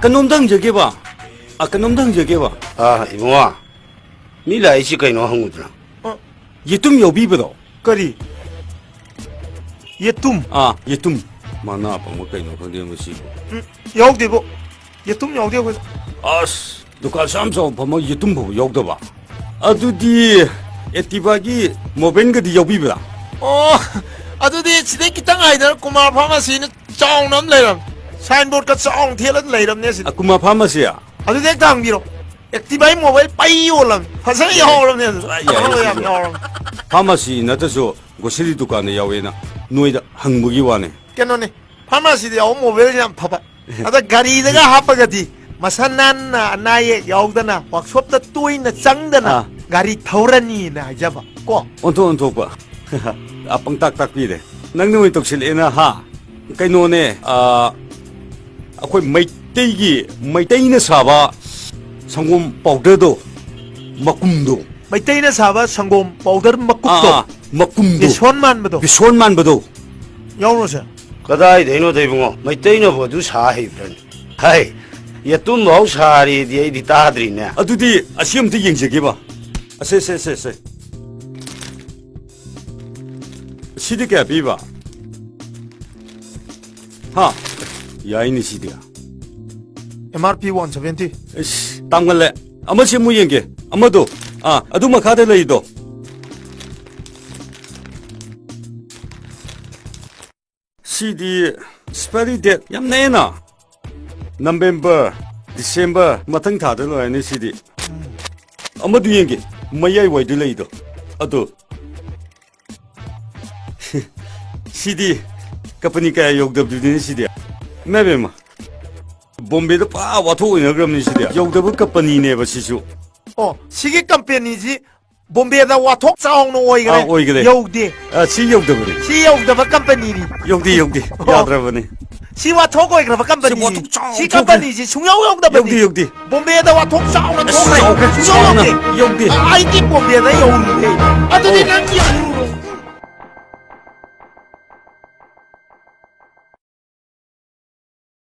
그놈당 저기 봐. 그놈당 저기 봐. 아, 이모아. 니라 이씨 가이노 한국이라. 얘좀 여비버도. Kari Yetum 얘좀 만나 봐. 뭐 그이노 근데 뭐시. Yaugdebo Yetum yaugdebo 아스, 누가 삼성 보면 얘좀 보고 여기도 봐. 아두디 에티바기 모벤가디 여비버다. Adudi Sidek Kitang Idol Kumar Pharmacy Chong Nam Layram Signboard Ka Chong Thielan Layram Nesin 아쿠마 파마시야. Adudek Tang Biro Activate Mobile Payolam Hasan Yoram Nesin 파마시 나타서 고시리 두칸에 야외나 노이다 항목이 와네. Kenone Pharmacy Yaw Mobile Yam Papa Ada Gari Daga Hapagati Masanan na Anaye Yaugdana Workshop da Tuina Changdana Gari Taurani na Java Ko 온토 봐. 아빵 딱딱 비래. 낭능의 독실에나 하. 그이노네 아코이 메이테이나 사바 상곰 파우더도 마쿰도 Maitay Saba Sangom Powder Makupto 마쿰도 Bishonman Bado 비손만 봐도 Yaunosa 가다이 대노 대봉어. 마이테이노 버두 사해 프렌. 하이. 얘좀 마우 사리 디에 디타드리네. 아두디 아시엄도 영적해 봐. 세세세세. 시드게 비바. 하. 야이니 시드야. MRP 170 에이씨, 땅갈래. 아마시 무영게. 아마도 아두마 카드레이도. CD 스페리 데 얌내나. November, December 마탕 타들로 하는 CD. 아마도 영게. 마야이 와이드 레이도. 아도 CD kapani까 욕답들는 시대야. 매배마 bombe도 빠 와토 이너그럼는 시대야. 욕답은 kapani네 버시수. Sige company지 Bombayda Watok Chong no Oigre 오이그래. Yaugde 시 욕답으리. Si Yaugda company 욕디 야드라버네. Si Watok Oigre company Si Watok Chong Si company지 Sungyaw Yaugda 욕디. Bombayda Watok Chong no 욕디. Yaugde 욕디. I keep Bombayda Yaugde Ado din ang